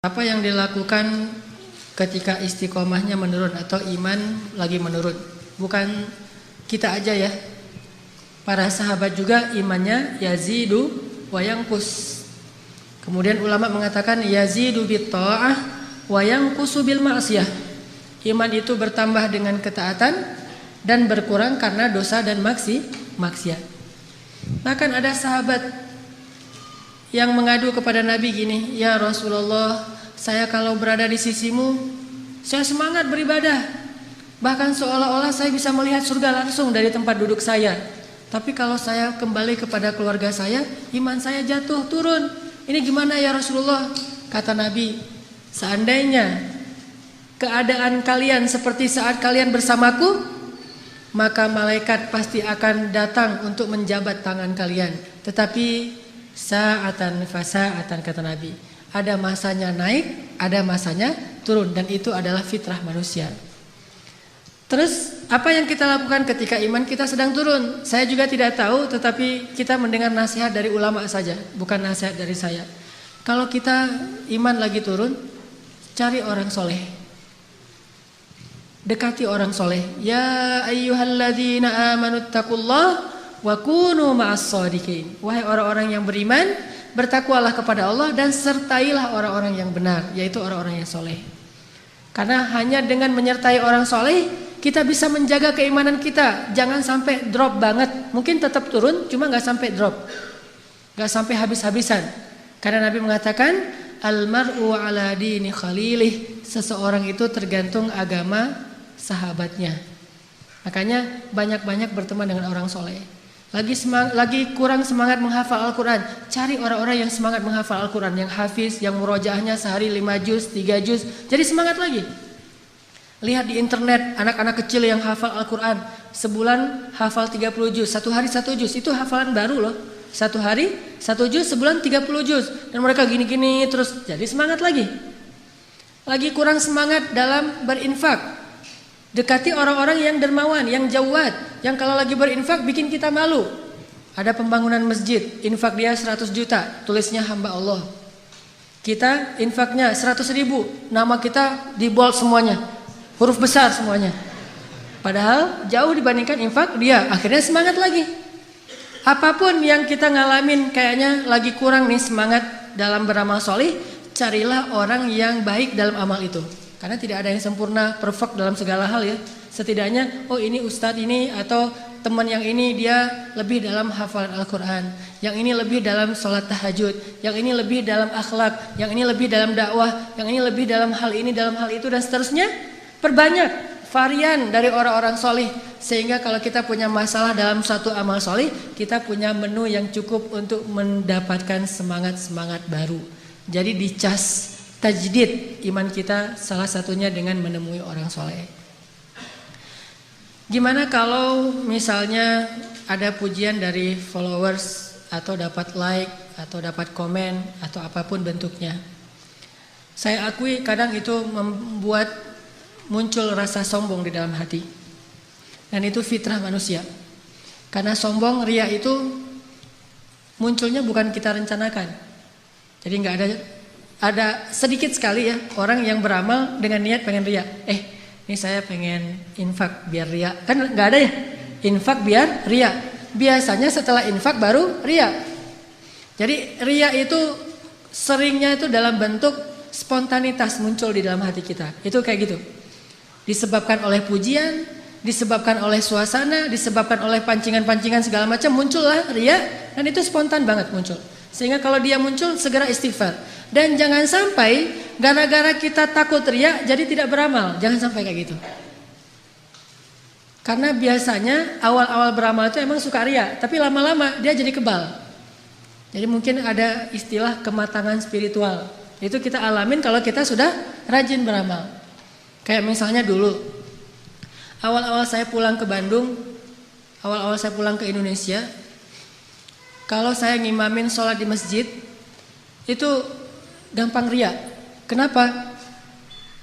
Apa yang dilakukan ketika istiqomahnya menurun atau iman lagi menurun? Bukan kita aja ya. Para sahabat juga imannya yazidu wa yanqus. Kemudian ulama mengatakan yazidu bit ta'ah wa yanqusu bil ma'siyah. Iman itu bertambah dengan ketaatan dan berkurang karena dosa dan maksiat. Bahkan ada sahabat yang mengadu kepada Nabi gini, "Ya Rasulullah, saya kalau berada di sisimu, saya semangat beribadah. Bahkan seolah-olah saya bisa melihat surga langsung dari tempat duduk saya. Tapi kalau saya kembali kepada keluarga saya, iman saya jatuh, turun. Ini gimana ya Rasulullah?" Kata Nabi, "Seandainya keadaan kalian seperti saat kalian bersamaku, maka malaikat pasti akan datang untuk menjabat tangan kalian. Tetapi sa'atan fasa'atan," kata Nabi. Ada masanya naik, ada masanya turun, dan itu adalah fitrah manusia. Terus apa yang kita lakukan ketika iman kita sedang turun? Saya juga tidak tahu, tetapi kita mendengar nasihat dari ulama saja, bukan nasihat dari saya. Kalau kita iman lagi turun, cari orang soleh, dekati orang soleh. Ya ayyuhalladzina amanuttaqullah wa kunu ma'as shadiqin. Wahai orang-orang yang beriman, bertakwalah kepada Allah dan sertailah orang-orang yang benar, yaitu orang-orang yang soleh. Karena hanya dengan menyertai orang soleh, kita bisa menjaga keimanan kita. Jangan sampai drop banget. Mungkin tetap turun, cuma gak sampai drop, gak sampai habis-habisan. Karena Nabi mengatakan, Al-mar'u ala dini khalilih. Seseorang itu tergantung agama sahabatnya. Makanya banyak-banyak berteman dengan orang soleh. Lagi kurang semangat menghafal Al-Quran, cari orang-orang yang semangat menghafal Al-Quran, yang hafiz, yang murojaahnya sehari 5 juz, 3 juz, jadi semangat lagi. Lihat di internet anak-anak kecil yang hafal Al-Quran, sebulan hafal 30 juz, satu hari 1 juz, itu hafalan baru loh. Satu hari 1 juz, sebulan 30 juz, dan mereka gini-gini terus, jadi semangat lagi. Lagi kurang semangat dalam berinfak, dekati orang-orang yang dermawan, yang jawad, yang kalau lagi berinfak bikin kita malu. Ada pembangunan masjid, infak dia 100 juta, tulisnya hamba Allah. Kita infaknya 100 ribu, nama kita di bold semuanya, huruf besar semuanya. Padahal jauh dibandingkan infak dia, akhirnya semangat lagi. Apapun yang kita ngalamin kayaknya lagi kurang nih semangat dalam beramal soleh, carilah orang yang baik dalam amal itu. Karena tidak ada yang sempurna, perfect dalam segala hal ya. Setidaknya, oh ini ustadz ini atau teman yang ini dia lebih dalam hafalan Al-Quran, yang ini lebih dalam sholat tahajud, yang ini lebih dalam akhlak, yang ini lebih dalam dakwah, yang ini lebih dalam hal ini, dalam hal itu, dan seterusnya. Perbanyak varian dari orang-orang soleh, sehingga kalau kita punya masalah dalam satu amal soleh, kita punya menu yang cukup untuk mendapatkan semangat-semangat baru. Jadi dicas, tajdid iman kita salah satunya dengan menemui orang soleh. Gimana kalau misalnya ada pujian dari followers, atau dapat like, atau dapat komen, atau apapun bentuknya. Saya akui kadang itu membuat muncul rasa sombong di dalam hati. Dan itu fitrah manusia. Karena sombong, riya itu munculnya bukan kita rencanakan. Jadi ada sedikit sekali ya orang yang beramal dengan niat pengen riya. Ini saya pengen infak biar riya. Kan nggak ada ya infak biar riya. Biasanya setelah infak baru riya. Jadi riya itu seringnya itu dalam bentuk spontanitas muncul di dalam hati kita. Itu kayak gitu. Disebabkan oleh pujian, disebabkan oleh suasana, disebabkan oleh pancingan-pancingan segala macam, muncullah riya, dan itu spontan banget muncul. Sehingga kalau dia muncul segera istighfar. Dan jangan sampai gara-gara kita takut riya jadi tidak beramal. Jangan sampai kayak gitu. Karena biasanya awal-awal beramal itu emang suka riya, tapi lama-lama dia jadi kebal. Jadi mungkin ada istilah kematangan spiritual. Itu kita alamin kalau kita sudah rajin beramal. Kayak misalnya dulu awal-awal saya pulang ke Bandung, awal-awal saya pulang ke Indonesia, kalau saya ngimamin sholat di masjid itu gampang riya. Kenapa?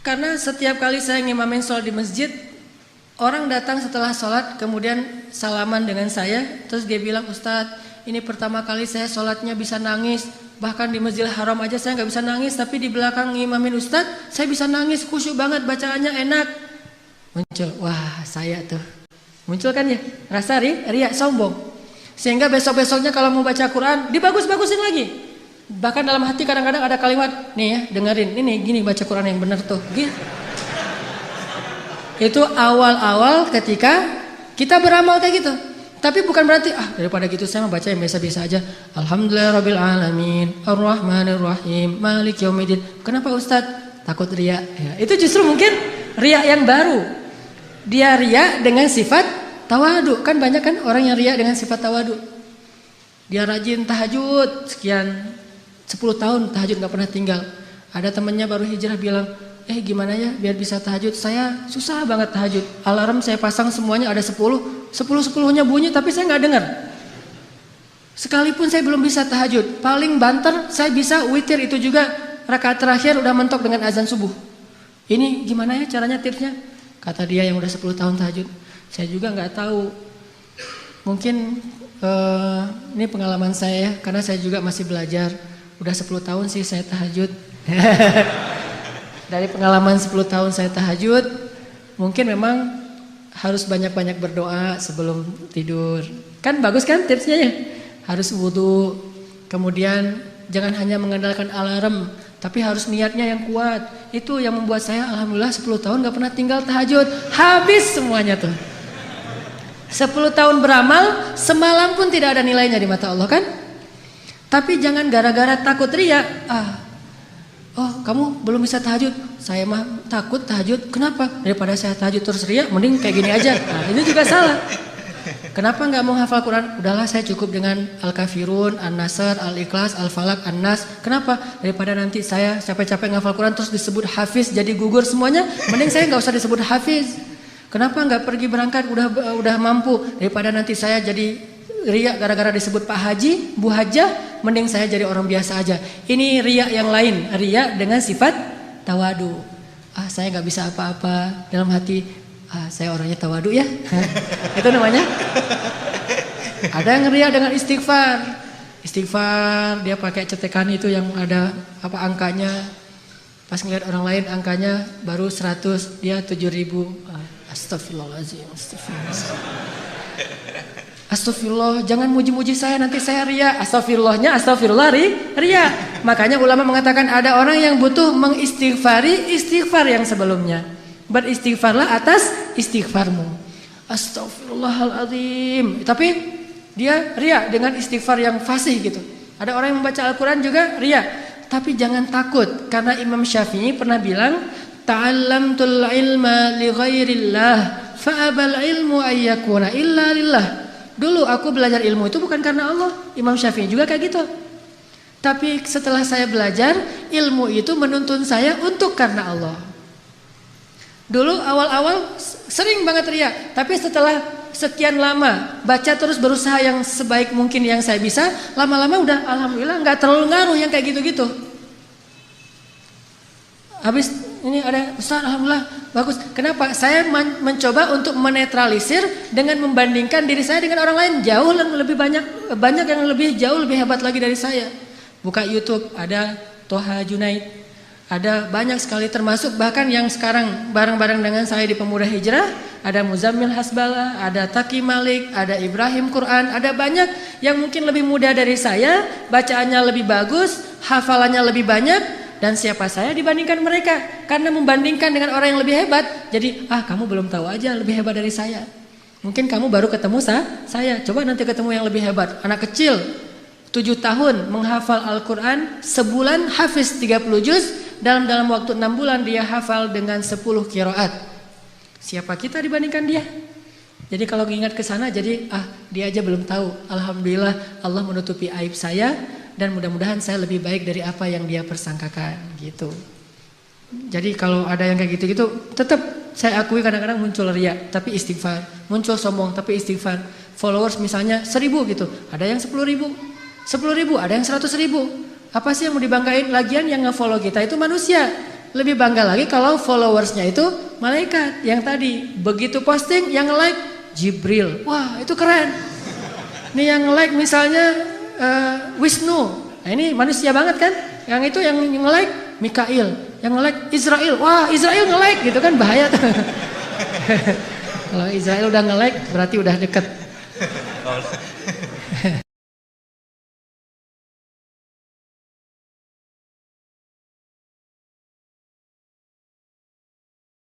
Karena setiap kali saya ngimamin sholat di masjid, orang datang setelah sholat kemudian salaman dengan saya, terus dia bilang, "Ustadz, ini pertama kali saya sholatnya bisa nangis, Bahkan di Masjidil Haram aja saya nggak bisa nangis, tapi di belakang ngimamin Ustadz saya bisa nangis, khusyuk banget, bacaannya enak. Muncul, wah saya tuh. Muncul kan ya, rasa riak sombong. Sehingga besok-besoknya kalau mau baca Quran, dibagus-bagusin lagi. Bahkan dalam hati kadang-kadang ada kalimat, nih ya dengerin, ini gini baca Quran yang benar tuh. Gitu. Itu awal-awal ketika kita beramal kayak gitu. Tapi bukan berarti daripada gitu saya mau baca yang biasa-biasa aja. Alhamdulillahirabbil alamin, arrahmanirrahim, maliki yaumiddin. Kenapa Ustadz? Takut riya. Ya, itu justru mungkin riya yang baru. Dia riya dengan sifat tawadu. Kan banyak kan orang yang riya dengan sifat tawadu. Dia rajin tahajud sekian 10 tahun tahajud nggak pernah tinggal. Ada temannya baru hijrah bilang, gimana ya biar bisa tahajud? Saya susah banget tahajud. Alarm saya pasang semuanya ada 10-10-nya bunyi tapi saya nggak dengar. Sekalipun saya belum bisa tahajud. Paling banter saya bisa witir, itu juga rakaat terakhir udah mentok dengan azan subuh. Ini gimana ya caranya, tipsnya? Kata dia yang udah 10 tahun tahajud. Saya juga nggak tahu. Mungkin ini pengalaman saya ya, karena saya juga masih belajar. Udah 10 tahun sih saya tahajud. Dari pengalaman 10 tahun saya tahajud, mungkin memang harus banyak-banyak berdoa sebelum tidur. Kan bagus kan tipsnya ya? Harus wudu, kemudian jangan hanya mengandalkan alarm, tapi harus niatnya yang kuat. Itu yang membuat saya alhamdulillah 10 tahun gak pernah tinggal tahajud. Habis semuanya tuh. 10 tahun beramal, semalam pun tidak ada nilainya di mata Allah kan? Tapi jangan gara-gara takut riya, kamu belum bisa tahajud. Saya mah takut tahajud. Kenapa? Daripada saya tahajud terus riya, mending kayak gini aja. Nah, ini juga salah. Kenapa nggak mau hafal Quran? Udahlah saya cukup dengan Al-Kafirun, An-Nasr, Al-Ikhlas, Al-Falaq, An-Nas. Kenapa? Daripada nanti saya capek-capek ngafal Quran terus disebut hafiz jadi gugur semuanya, mending saya nggak usah disebut hafiz. Kenapa nggak pergi berangkat udah mampu? Daripada nanti saya jadi riya gara-gara disebut Pak Haji, Bu Hajah, mending saya jadi orang biasa aja. Ini riya yang lain, riya dengan sifat tawadu. Saya nggak bisa apa-apa, dalam hati saya orangnya tawadu ya. Itu namanya. Ada yang riya dengan istighfar. Istighfar dia pakai cetekan itu yang ada angkanya. Pas ngeliat orang lain angkanya baru 100, dia 7.000. Astagfirullahaladzim. Astagfirullah, jangan muji-muji saya, nanti saya riya. Astagfirullahnya astagfirullah riya. Makanya ulama mengatakan ada orang yang butuh mengistighfari istighfar yang sebelumnya. Beristighfarlah atas istighfarmu. Astagfirullahaladzim. Tapi dia riya dengan istighfar yang fasih gitu. Ada orang yang membaca Al-Quran juga riya. Tapi jangan takut, karena Imam Syafi'i pernah bilang, ta'allamtul ilma li ghairillah fa'abal ilmu ayyakuna illa lillah. Dulu aku belajar ilmu itu bukan karena Allah. Imam Syafi'i juga kayak gitu. Tapi setelah saya belajar, ilmu itu menuntun saya untuk karena Allah. Dulu awal-awal sering banget riya, tapi setelah sekian lama baca terus berusaha yang sebaik mungkin yang saya bisa, lama-lama udah alhamdulillah nggak terlalu ngaruh yang kayak gitu-gitu. Habis ini ada Ustaz, alhamdulillah bagus. Kenapa? Saya mencoba untuk menetralisir dengan membandingkan diri saya dengan orang lain. Jauh lebih banyak yang jauh lebih hebat lagi dari saya. Buka YouTube, ada Toha Junaid, ada banyak sekali, termasuk bahkan yang sekarang bareng-bareng dengan saya di Pemuda Hijrah, ada Muzammil Hasbala, ada Taki Malik, ada Ibrahim Quran, ada banyak yang mungkin lebih muda dari saya, bacaannya lebih bagus, hafalannya lebih banyak. Dan siapa saya dibandingkan mereka? Karena membandingkan dengan orang yang lebih hebat, jadi kamu belum tahu aja lebih hebat dari saya. Mungkin kamu baru ketemu saya. Coba nanti ketemu yang lebih hebat. Anak kecil 7 tahun menghafal Al-Quran, sebulan hafiz 30 juz, dalam waktu 6 bulan dia hafal dengan 10 qiraat. Siapa kita dibandingkan dia? Jadi kalau ingat ke sana, jadi dia aja belum tahu. Alhamdulillah Allah menutupi aib saya. Dan mudah-mudahan saya lebih baik dari apa yang dia persangkakan gitu. Jadi kalau ada yang kayak gitu-gitu, tetap saya akui kadang-kadang muncul riya, tapi istighfar. Muncul sombong, tapi istighfar. Followers misalnya 1000 gitu, ada yang 10.000, 10.000, ada yang 100.000. Apa sih yang mau dibanggain? Lagian yang nge-follow kita itu manusia. Lebih bangga lagi kalau followersnya itu malaikat. Yang tadi begitu posting, yang like Jibril. Wah itu keren. Nih yang like misalnya Wisnu, Nah, ini manusia banget kan? Yang itu yang nge-like Mikail, yang nge-like Israel. Wah, Israel nge-like gitu kan, bahaya tuh. Kalau Israel udah nge-like berarti udah deket.